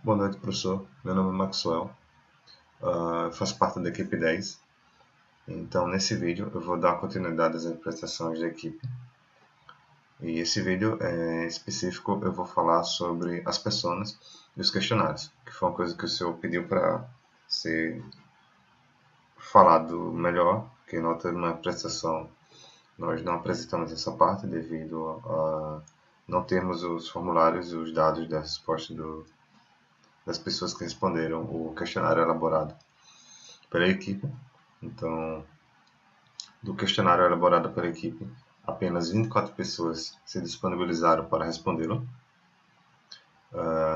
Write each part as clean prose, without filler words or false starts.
Boa noite, professor. Meu nome é Maxwell. Eu faço parte da equipe 10. Então, nesse vídeo, eu vou dar continuidade às apresentações da equipe. E esse vídeo específico, eu vou falar sobre as personas e os questionários, que foi uma coisa que o senhor pediu para ser falado melhor, que na última apresentação nós não apresentamos essa parte devido a não termos os formulários e os dados da resposta das pessoas que responderam o questionário elaborado pela equipe. Então, do questionário elaborado pela equipe, apenas 24 pessoas se disponibilizaram para respondê-lo.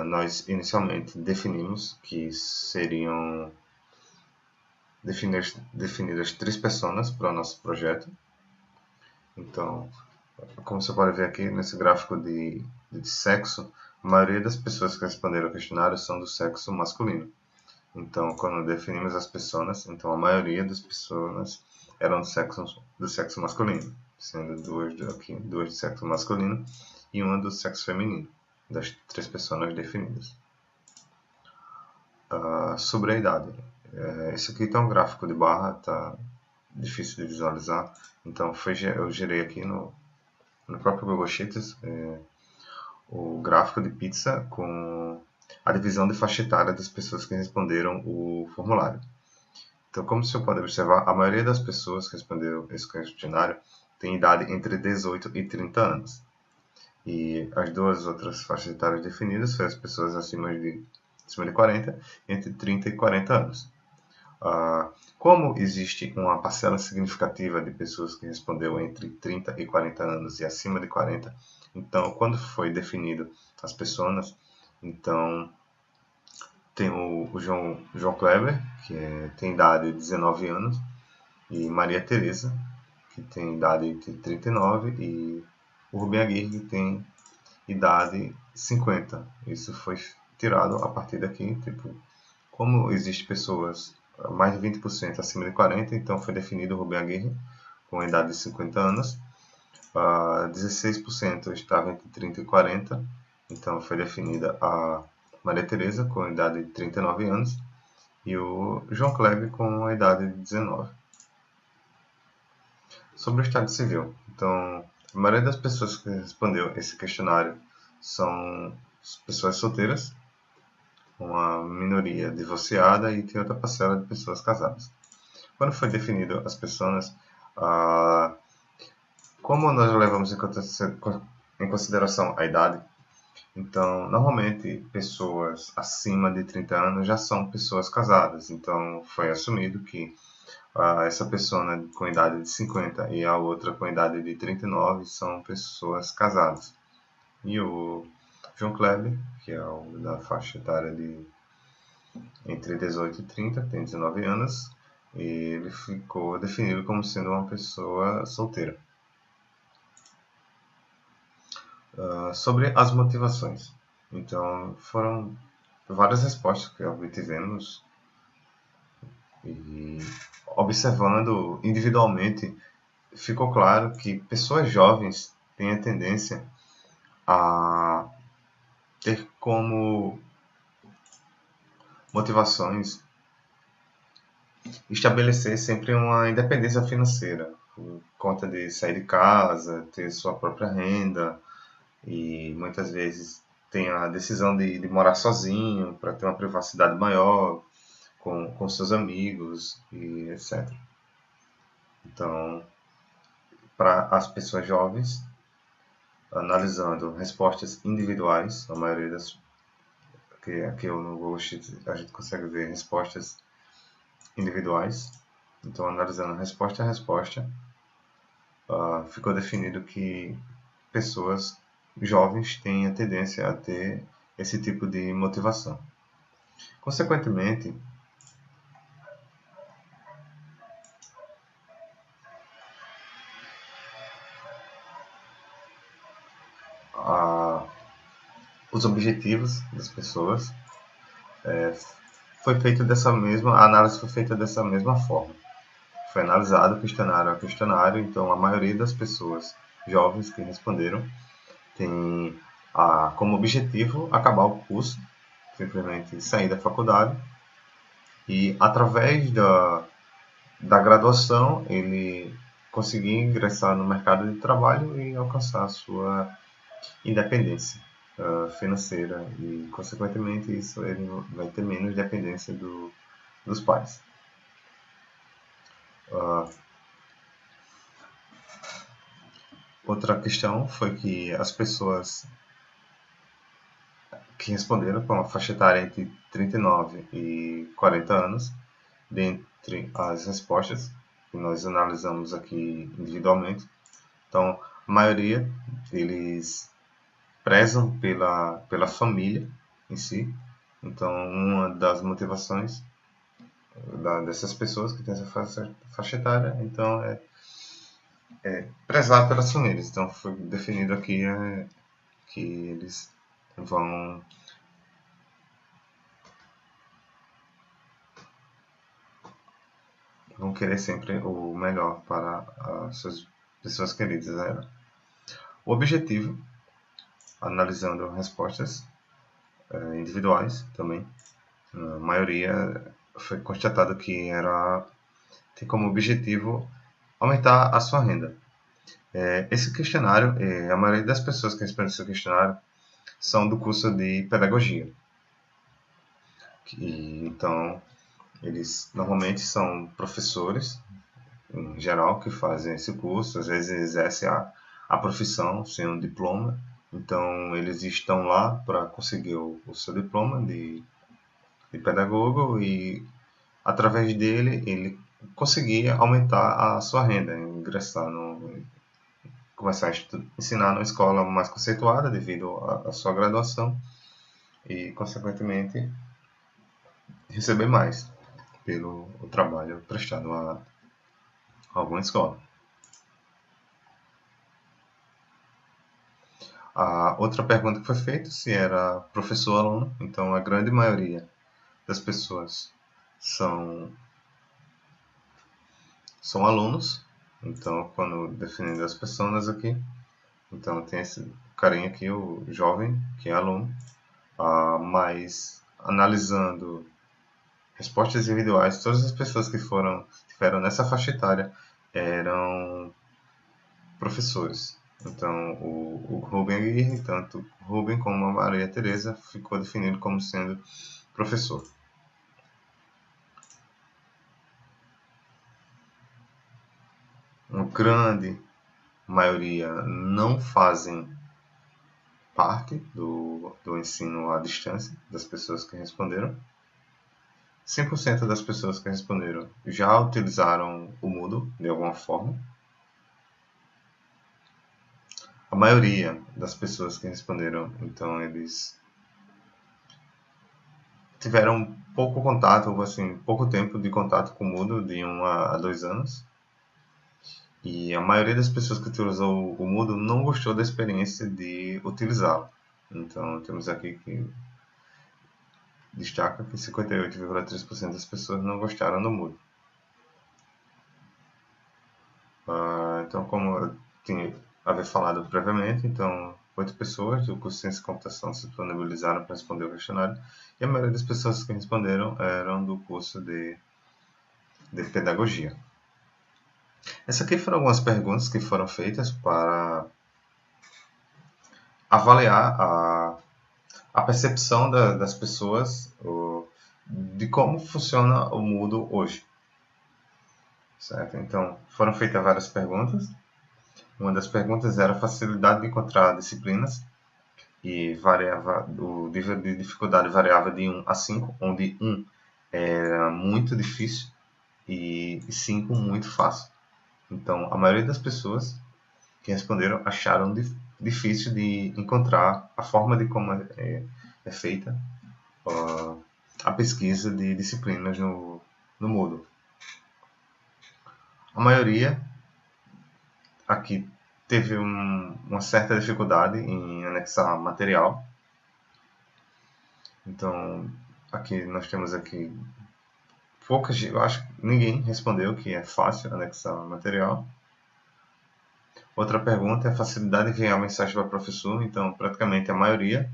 Nós inicialmente definimos que seriam definidas 3 pessoas para o nosso projeto. Então, como você pode ver aqui nesse gráfico de sexo, a maioria das pessoas que responderam ao questionário são do sexo masculino. Então, quando definimos as pessoas, então a maioria das pessoas eram do sexo masculino, sendo duas do sexo masculino e uma do sexo feminino, das 3 pessoas definidas. Sobre a idade. Esse aqui está um gráfico de barra, está difícil de visualizar, então eu gerei aqui no próprio Google Sheets o gráfico de pizza com a divisão de faixa etária das pessoas que responderam o formulário. Então, como você pode observar, a maioria das pessoas que responderam esse questionário tem idade entre 18 e 30 anos. E as duas outras faixas etárias definidas são as pessoas acima de 40, entre 30 e 40 anos. Como existe uma parcela significativa de pessoas que respondeu entre 30 e 40 anos e acima de 40, então, quando foi definido as pessoas, então tem o João Kleber, que tem idade de 19 anos, e Maria Teresa, que tem idade de 39, e o Rubem Aguirre, que tem idade 50. Isso foi tirado a partir daqui, como existem pessoas mais de 20% acima de 40, então foi definido o Rubem Aguirre com a idade de 50 anos. 16% estava entre 30 e 40, então foi definida a Maria Teresa com a idade de 39 anos e o João Kleber com a idade de 19. Sobre o estado civil, então a maioria das pessoas que respondeu esse questionário são pessoas solteiras, uma minoria divorciada e tem outra parcela de pessoas casadas. Quando foi definido as pessoas, como nós levamos em consideração a idade, então normalmente pessoas acima de 30 anos já são pessoas casadas, então foi assumido que essa pessoa com idade de 50 e a outra com idade de 39 são pessoas casadas. E o João Kleber, que é o da faixa etária de entre 18 e 30, tem 19 anos, e ele ficou definido como sendo uma pessoa solteira. Sobre as motivações. Então, foram várias respostas que obtivemos e observando individualmente, ficou claro que pessoas jovens têm a tendência a ter como motivações estabelecer sempre uma independência financeira, por conta de sair de casa, ter sua própria renda e muitas vezes tem a decisão de morar sozinho para ter uma privacidade maior com seus amigos e etc. Então, para as pessoas jovens, analisando respostas individuais, a maioria das que aqui no Google Sheets a gente consegue ver respostas individuais. Então, analisando resposta a resposta, ficou definido que pessoas jovens têm a tendência a ter esse tipo de motivação. Consequentemente, os objetivos das pessoas a análise foi feita dessa mesma forma. Foi analisado questionário a questionário, então a maioria das pessoas jovens que responderam tem como objetivo acabar o curso, simplesmente sair da faculdade e, através da graduação, ele conseguir ingressar no mercado de trabalho e alcançar a sua independência financeira e, consequentemente, isso ele vai ter menos dependência dos pais. Outra questão foi que as pessoas que responderam com a faixa etária entre 39 e 40 anos, dentre as respostas que nós analisamos aqui individualmente. Então, a maioria, eles prezam pela família em si. Então, uma das motivações dessas pessoas que têm essa faixa etária, então, é prezar pelas famílias. Então, foi definido aqui que eles vão querer sempre o melhor para as suas pessoas queridas. Né? O objetivo, analisando respostas individuais também, a maioria foi constatado que tem como objetivo aumentar a sua renda. Esse questionário, a maioria das pessoas que respondem esse questionário são do curso de pedagogia. Então, eles normalmente são professores, em geral, que fazem esse curso, às vezes exercem a profissão sem um diploma, então eles estão lá para conseguir o seu diploma de pedagogo e, através dele, ele conseguir aumentar a sua renda, começar a ensinar numa escola mais conceituada devido à sua graduação e, consequentemente, receber mais pelo trabalho prestado a alguma escola. A outra pergunta que foi feita se era professor ou aluno, então a grande maioria das pessoas são alunos. Então, quando definindo as pessoas aqui, então tem esse carinha aqui, o jovem, que é aluno, mas analisando respostas individuais, todas as pessoas que estiveram nessa faixa etária eram professores. Então, o Rubem Aguirre, tanto Rubem como a Maria Teresa, ficou definido como sendo professor. Uma grande maioria não fazem parte do ensino à distância, das pessoas que responderam. 100% das pessoas que responderam já utilizaram o Moodle de alguma forma. A maioria das pessoas que responderam, então, eles tiveram pouco contato, ou assim, pouco tempo de contato com o Moodle, de 1 a 2 anos. E a maioria das pessoas que utilizou o Moodle não gostou da experiência de utilizá-lo. Então, temos aqui que destaca que 58,3% das pessoas não gostaram do Moodle. Então, como eu tinha falado previamente, então 8 pessoas do curso de Ciência e Computação se disponibilizaram para responder o questionário e a maioria das pessoas que responderam eram do curso de Pedagogia. Essas aqui foram algumas perguntas que foram feitas para avaliar a percepção das pessoas de como funciona o Moodle hoje. Certo? Então, foram feitas várias perguntas. Uma das perguntas era a facilidade de encontrar disciplinas e o nível de dificuldade variava de 1 a 5, onde 1 era muito difícil e 5 muito fácil. Então, a maioria das pessoas que responderam acharam difícil de encontrar a forma de como é feita a pesquisa de disciplinas no Moodle. A maioria aqui teve uma certa dificuldade em anexar material. Então, aqui nós temos aqui eu acho que ninguém respondeu que é fácil anexar material. Outra pergunta é a facilidade de enviar mensagem para o professor. Então, praticamente a maioria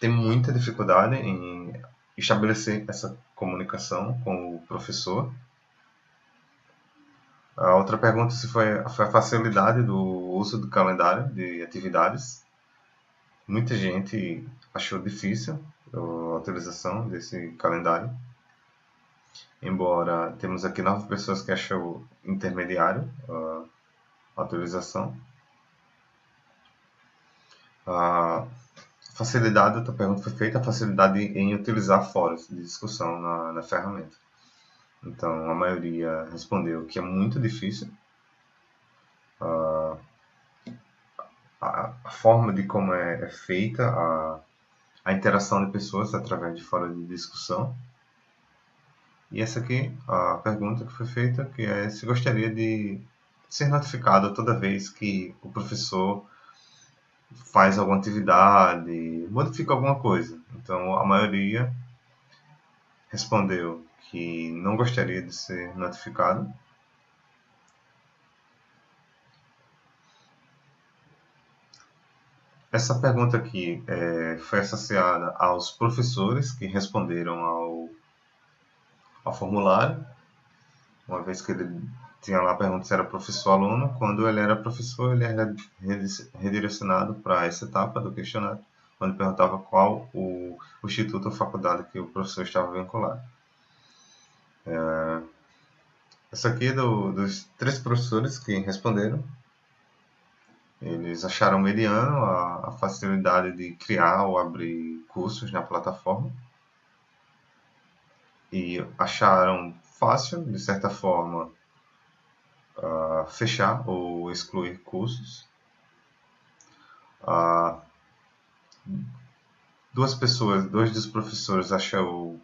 tem muita dificuldade em estabelecer essa comunicação com o professor. A outra pergunta se foi a facilidade do uso do calendário de atividades. Muita gente achou difícil a utilização desse calendário, embora temos aqui 9 pessoas que achou intermediário a utilização. A facilidade, outra pergunta foi feita, a facilidade em utilizar fóruns de discussão na ferramenta. Então, a maioria respondeu que é muito difícil. A forma de como é feita a interação de pessoas através de fóruns de discussão. E essa aqui, a pergunta que foi feita, que é se gostaria de ser notificado toda vez que o professor faz alguma atividade, modifica alguma coisa. Então, a maioria respondeu que não gostaria de ser notificado. Essa pergunta aqui foi associada aos professores que responderam ao formulário, uma vez que ele tinha lá a pergunta se era professor ou aluno. Quando ele era professor, ele era redirecionado para essa etapa do questionário, onde perguntava qual o instituto ou faculdade que o professor estava vinculado. Essa aqui é dos 3 professores que responderam. Eles acharam mediano a facilidade de criar ou abrir cursos na plataforma. E acharam fácil, de certa forma, fechar ou excluir cursos. 2 dos professores acharam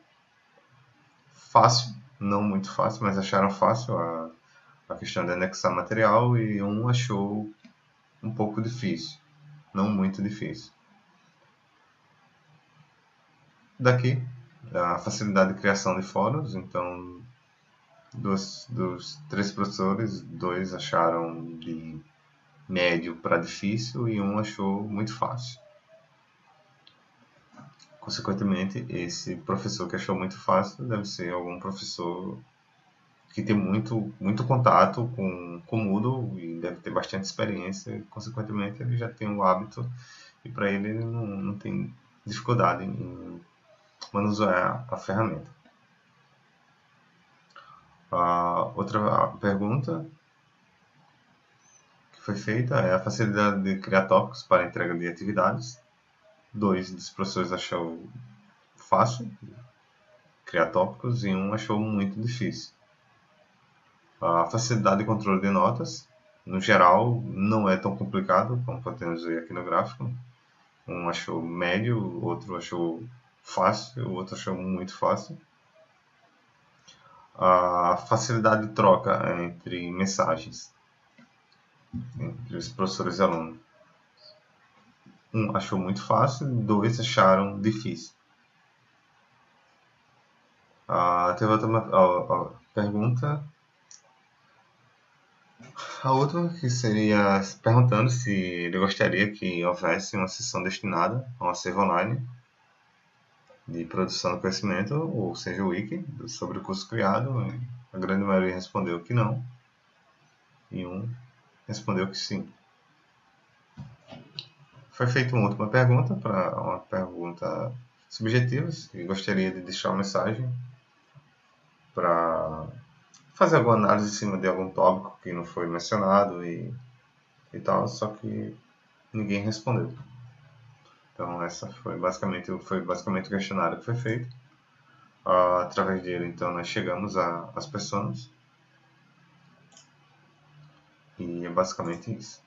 fácil, não muito fácil, mas acharam fácil a questão de anexar material, e um achou um pouco difícil, não muito difícil. Daqui, a facilidade de criação de fóruns. Então, dos 3 professores, 2 acharam de médio para difícil e um achou muito fácil. Consequentemente, esse professor que achou muito fácil deve ser algum professor que tem muito contato com o Moodle e deve ter bastante experiência. Consequentemente, ele já tem o hábito e para ele não tem dificuldade em manusear a ferramenta. Outra pergunta que foi feita é a facilidade de criar tópicos para entrega de atividades. 2 dos professores achou fácil criar tópicos e um achou muito difícil. A facilidade de controle de notas, no geral, não é tão complicado, como podemos ver aqui no gráfico. Um achou médio, o outro achou fácil, o outro achou muito fácil. A facilidade de troca entre mensagens entre os professores e alunos. Um achou muito fácil, 2 acharam difícil. Teve outra pergunta. A outra que seria perguntando se ele gostaria que houvesse uma sessão destinada a um acervo online de produção do conhecimento, ou seja, o wiki, sobre o curso criado. A grande maioria respondeu que não, e um respondeu que sim. Foi feita uma última pergunta, uma pergunta subjetiva, se gostaria de deixar uma mensagem para fazer alguma análise em cima de algum tópico que não foi mencionado e tal, só que ninguém respondeu. Então, essa foi basicamente o questionário que foi feito. Através dele, então, nós chegamos às pessoas. E é basicamente isso.